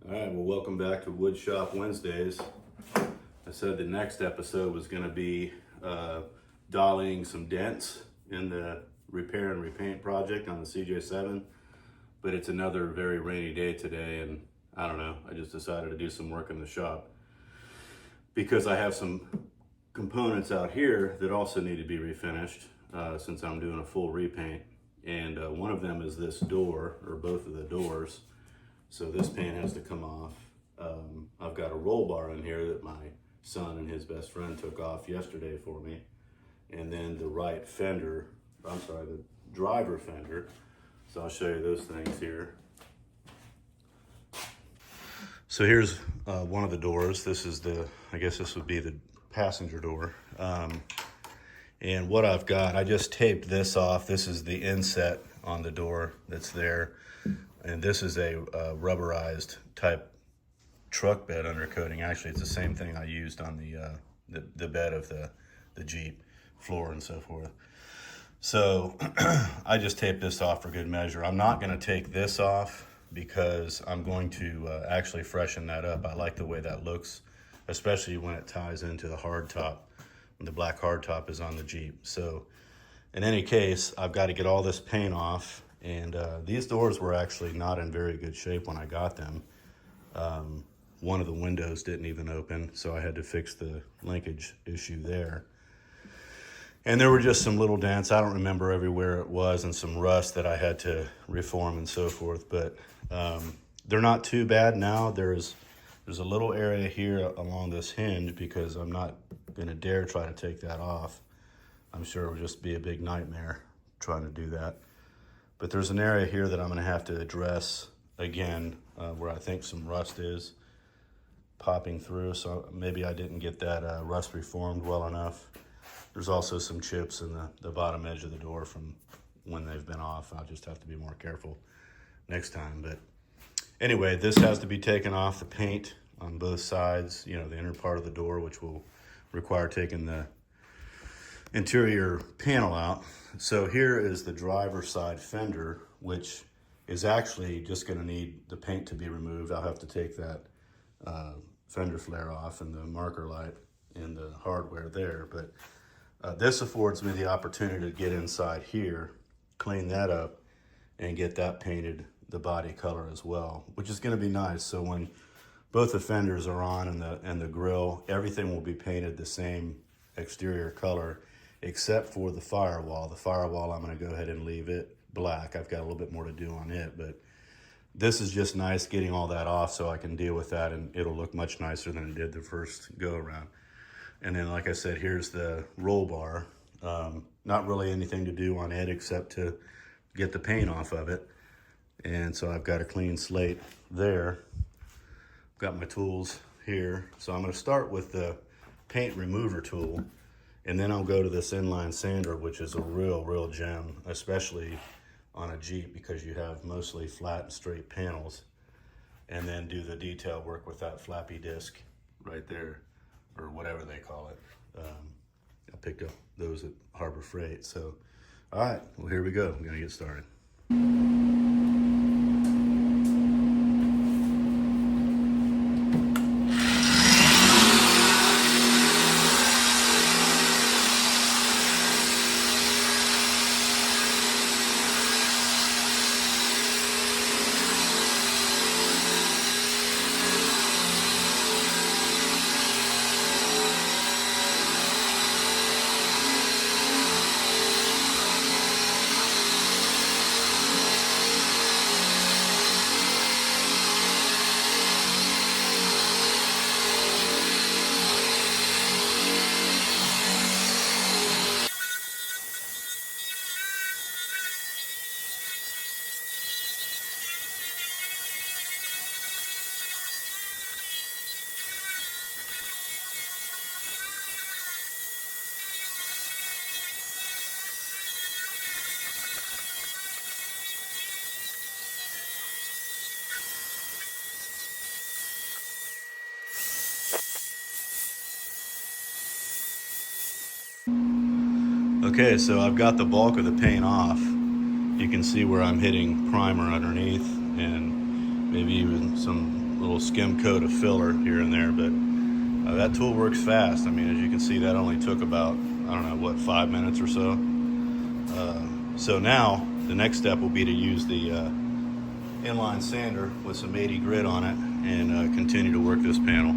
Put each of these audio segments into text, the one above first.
All right, well, welcome back to Wood Shop Wednesdays. I said the next episode was going to be dollying some dents in the repair and repaint project on the CJ7, but it's another very rainy day today, and I don't know, I just decided to do some work in the shop because I have some components out here that also need to be refinished since I'm doing a full repaint, and one of them is this door, or both of the doors. So this paint has to come off. I've got a roll bar in here that my son and his best friend took off yesterday for me. And then the right fender, the driver fender. So I'll show you those things here. So here's one of the doors. This is I guess this would be the passenger door. And what I've got, I just taped this off. This is the inset on the door that's there. And this is a rubberized type truck bed undercoating. Actually, it's the same thing I used on the bed of the Jeep floor and so forth. So I just taped this off for good measure. I'm not going to take this off because I'm going to actually freshen that up. I like the way that looks, especially when it ties into the hard top, when the black hard top is on the Jeep. So in any case, I've got to get all this paint off. And these doors were actually not in very good shape when I got them. One of the windows didn't even open, so I had to fix the linkage issue there. And there were just some little dents. I don't remember everywhere it was, and some rust that I had to reform and so forth. But they're not too bad now. There's a little area here along this hinge because I'm not going to dare try to take that off. I'm sure it would just be a big nightmare trying to do that. But there's an area here that I'm going to have to address again where I think some rust is popping through. So maybe I didn't get that rust reformed well enough. There's also some chips in the bottom edge of the door from when they've been off. I'll just have to be more careful next time. But anyway, this has to be taken off, the paint on both sides, the inner part of the door, which will require taking the interior panel out. So here is the driver's side fender, which is actually just going to need the paint to be removed. I'll have to take that fender flare off and the marker light and the hardware there. But this affords me the opportunity to get inside here, clean that up, and get that painted the body color as well, which is going to be nice. So when both the fenders are on and the grill, everything will be painted the same exterior color, except for the firewall. The firewall, I'm going to go ahead and leave it black. I've got a little bit more to do on it, but this is just nice getting all that off so I can deal with that, and it'll look much nicer than it did the first go around. And then, like I said, here's the roll bar. Not really anything to do on it except to get the paint off of it. And so I've got a clean slate there. Got my tools here. So I'm going to start with the paint remover tool. And then I'll go to this inline sander, which is a real gem, especially on a Jeep because you have mostly flat and straight panels. And then do the detail work with that flappy disc right there, or whatever they call it. I picked up those at Harbor Freight. So, all right, well, here we go. I'm gonna get started. Okay, so I've got the bulk of the paint off. You can see where I'm hitting primer underneath and maybe even some little skim coat of filler here and there, but that tool works fast. I mean, as you can see, that only took about, I don't know, what, 5 minutes or so. So now the next step will be to use the inline sander with some 80 grit on it and continue to work this panel.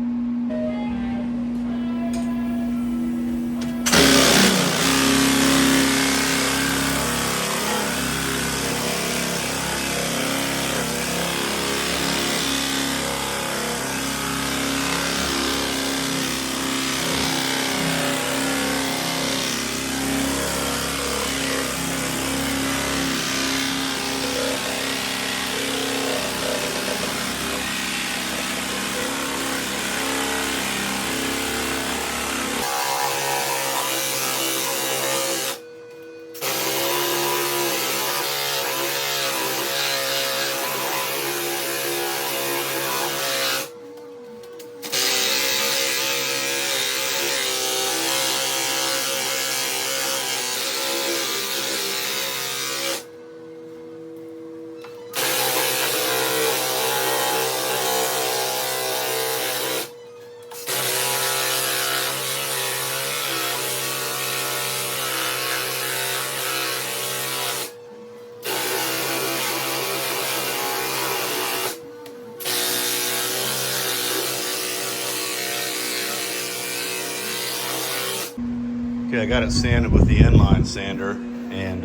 Okay, I got it sanded with the inline sander, and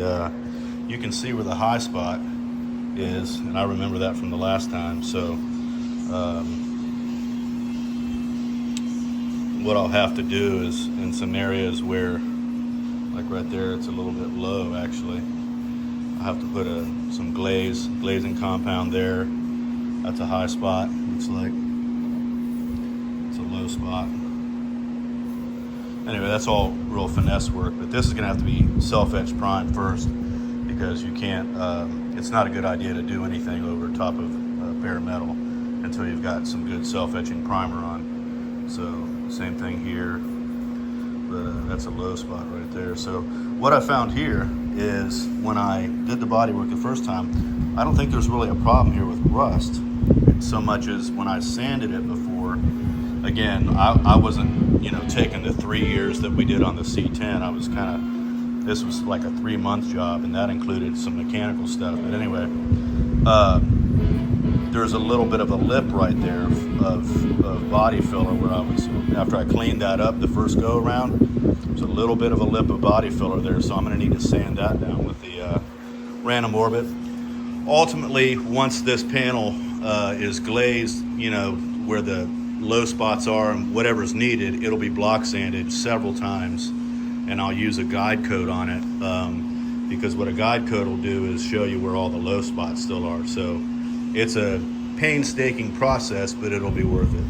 you can see where the high spot is, and I remember that from the last time. So what I'll have to do is, in some areas where, like right there, it's a little bit low actually, I'll have to put some glazing compound there. That's a high spot, looks like. It's a low spot. Anyway, that's all real finesse work, but this is gonna have to be self-etch primed first, because you can't, it's not a good idea to do anything over top of bare metal until you've got some good self-etching primer on. So same thing here, but that's a low spot right there. So what I found here is, when I did the body work the first time, I don't think there's really a problem here with rust, so much as when I sanded it before. Again, I wasn't, taking the 3 years that we did on the C10. I was this was like a 3-month job, and that included some mechanical stuff. But anyway, there's a little bit of a lip right there of body filler where I was, after I cleaned that up the first go around, there's a little bit of a lip of body filler there, so I'm gonna need to sand that down with the Random Orbit. Ultimately, once this panel is glazed, where the low spots are and whatever's needed, it'll be block sanded several times, and I'll use a guide coat on it, because what a guide coat will do is show you where all the low spots still are. So it's a painstaking process, but it'll be worth it.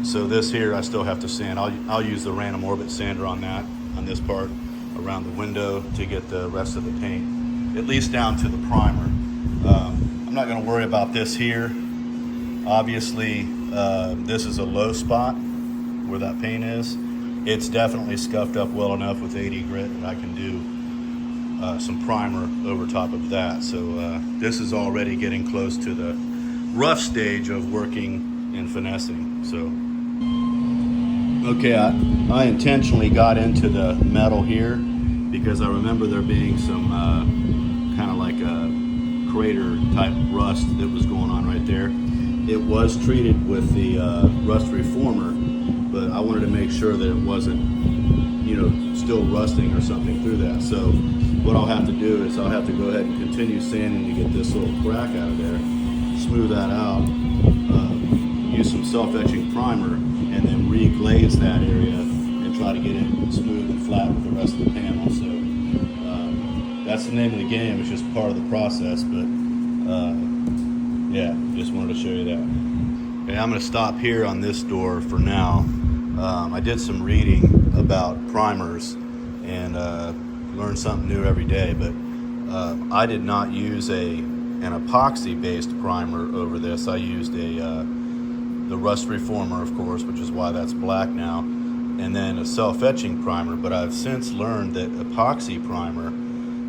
So this here, I still have to sand. I'll use the Random Orbit sander on this part around the window to get the rest of the paint, at least down to the primer. I'm not going to worry about this here. Obviously, this is a low spot where that paint is. It's definitely scuffed up well enough with 80 grit that I can do some primer over top of that. So this is already getting close to the rough stage of working and finessing. So, okay, I intentionally got into the metal here because I remember there being some kind of like a crater type rust that was going on right there. It was treated with the rust reformer, but I wanted to make sure that it wasn't, still rusting or something through that. So what I'll have to do is I'll have to go ahead and continue sanding to get this little crack out of there, smooth that out, use some self-etching primer, and then re-glaze that area and try to get it smooth and flat with the rest of the panel. So that's the name of the game. It's just part of the process, but yeah, just wanted to show you that. Okay, I'm going to stop here on this door for now. I did some reading about primers and learned something new every day, but I did not use an epoxy-based primer over this. I used the rust reformer, of course, which is why that's black now, and then a self-etching primer. But I've since learned that epoxy primer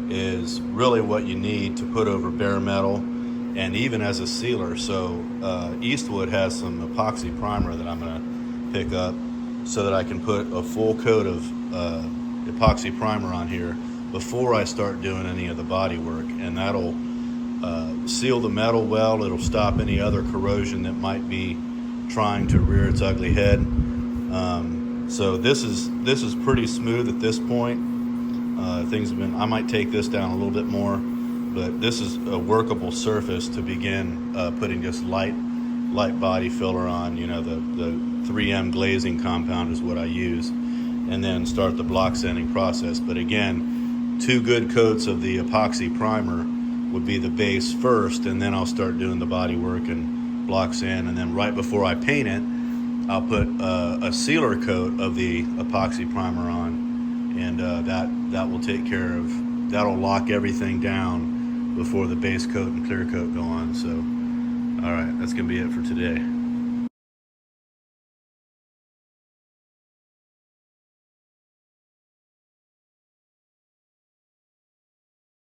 is really what you need to put over bare metal and even as a sealer. So Eastwood has some epoxy primer that I'm gonna pick up so that I can put a full coat of epoxy primer on here before I start doing any of the body work, and that'll seal the metal well. It'll stop any other corrosion that might be trying to rear its ugly head. So this is pretty smooth at this point. Things have been, I might take this down a little bit more, but this is a workable surface to begin putting just light body filler on. You know, the 3M glazing compound is what I use, and then start the block sanding process. But again, 2 good coats of the epoxy primer would be the base first, and then I'll start doing the body work and block sand, and then right before I paint it, I'll put a sealer coat of the epoxy primer on, and that will take care of, that'll lock everything down before the base coat and clear coat go on. So, all right, that's gonna be it for today.